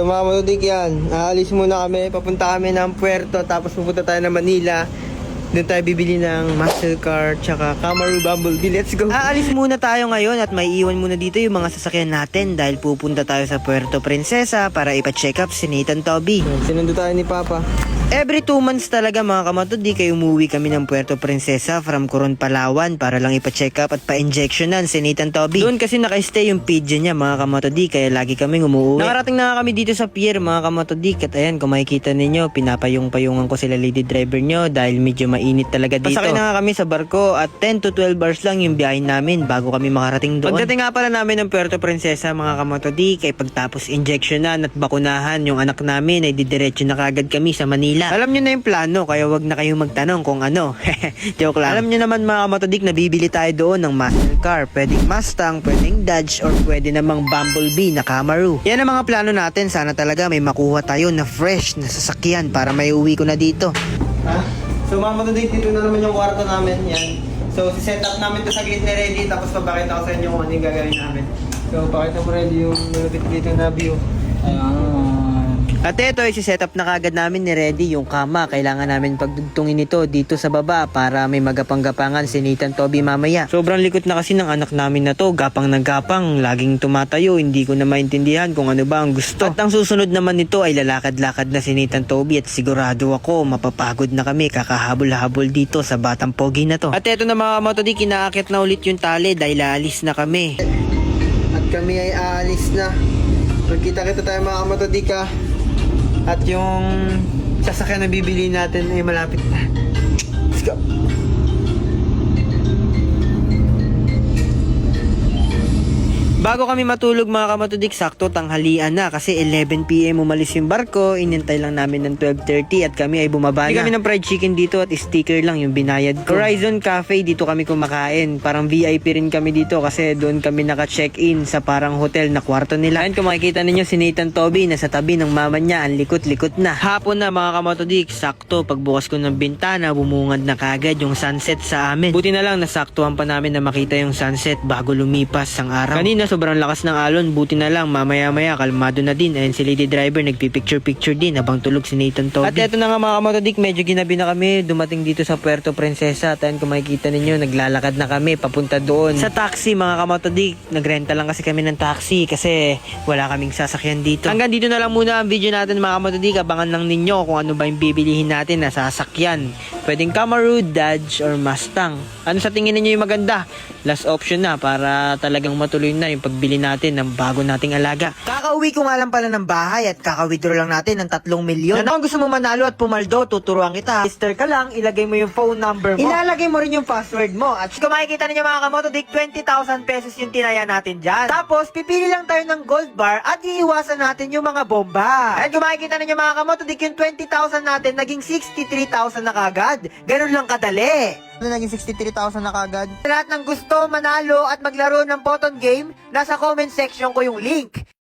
So mga manudik yan, aalis muna kami, papunta kami ng Puerto, tapos pupunta tayo ng Manila. Doon tayo bibili ng muscle car, tsaka Camaro Bumblebee. Let's go! Aalis muna tayo ngayon at may iwan muna dito yung mga sasakyan natin dahil pupunta tayo sa Puerto Princesa para ipa-check up si Nathan Toby. Sinundo tayo ni Papa. Every 2 months talaga mga kamatodi kayo umuwi kami ng Puerto Princesa from Coron, Palawan para lang ipa-check up at pa-injectionan si Nathan Toby. Doon kasi naka-stay yung pigeon niya mga kamatodi kaya lagi kaming umuwi. Nakarating na kami dito sa pier mga kamatodi at ayan kung makikita ninyo pinapayong-payungan ko sila lady driver nyo dahil medyo mainit talaga dito. Pasakay na nga kami sa barko at 10 to 12 hours lang yung biyahe namin bago kami makarating doon. Pagdating nga pala namin ng Puerto Princesa mga kamatodi kay pagtapos injectionan at bakunahan yung anak namin ay didiretso na kagad kami sa Manila. Alam nyo na yung plano, kaya wag na kayong magtanong kung ano. Joke lang. Alam nyo naman mga kamatodik na bibili tayo doon ng muscle car. Pwedeng Mustang, pwedeng Dodge, or pwede namang Bumblebee na Camaro. Yan ang mga plano natin. Sana talaga may makuha tayo na fresh na sasakyan para may uwi ko na dito. So mga kamatodik, dito na naman yung kwarto namin. Yan. So set up namin to sa gate na ready. Tapos papakita ko sa inyo kung ano yung gagawin namin. So pakita mo ready yung malapit dito na view. At ito ay set up na kagad namin ni ready yung kama. Kailangan namin pagdugtungin ito dito sa baba para may magapang-gapangan si Nathan Toby mamaya. Sobrang likot na kasi ng anak namin na to. Gapang ng gapang. Laging tumatayo. Hindi ko na maintindihan kung ano ba ang gusto. At ang susunod naman nito ay lalakad-lakad na si Nathan Toby at sigurado ako mapapagod na kami kakahabol-habol dito sa batang pogi na to. At ito na mga kamatodik, kinaakit na ulit yung tali dahil aalis na kami. At kami ay aalis na. Magkita-kita tayo mga kamatodik ha. At yung sasakyan na bibili natin ay malapit na. Let's go! Bago kami matulog mga kamatodik, sakto tanghalian na kasi 11 PM umalis yung barko, inintay lang namin ng 12:30 at kami ay bumaba na. Hindi kami ng fried chicken dito at sticker lang yung binayad ko. Horizon Cafe, dito kami kumakain. Parang VIP rin kami dito kasi doon kami naka-check-in sa parang hotel na kwarto nila. Ayun kung makikita ninyo si Nathan Toby nasa tabi ng mama niya, ang likot-likot na. Hapon na mga kamatodik, sakto pagbukas ko ng bintana, bumungad na kagad yung sunset sa amin. Buti na lang nasaktuhan pa namin na makita yung sunset bago lumipas ang araw. Kanina sobrang lakas ng alon, buti na lang mamaya-maya kalmado na din. Ayun si lady driver nagpipicture-picture din habang tulog si Nathan Toby. At eto na nga mga kamatodik, medyo ginabi na kami dumating dito sa Puerto Princesa. At ayun kung makikita ninyo, naglalakad na kami papunta doon sa taxi mga kamatodik. Nagrenta lang kasi kami ng taxi kasi wala kaming sasakyan dito. Hanggang dito na lang muna ang video natin mga kamatodik. Abangan lang ninyo kung ano ba yung bibilihin natin na sasakyan. Pwedeng Camaro, Dodge, or Mustang. Ano sa tingin ninyo yung maganda? Last option na para talagang matuloy na yung pagbili natin ng bago nating alaga. Kakauwi ko nga lang pala ng bahay at kaka-withdraw lang natin ng 3 milyon. Kung gusto mo manalo at pumaldo, tuturuan kita. Register ka lang, ilagay mo yung phone number mo. Ilalagay mo rin yung password mo. At kung makikita ninyo mga kamotodik, 20,000 pesos yung tinaya natin dyan. Tapos, pipili lang tayo ng gold bar at iiwasan natin yung mga bomba. At kung makikita ninyo mga kamotodik, yung 20,000 natin naging 63,000 na kagad. Ganun lang kadali. Naging 63,000 na kagad. Sa lahat ng gusto manalo at maglaro ng button game, nasa comment section ko yung link.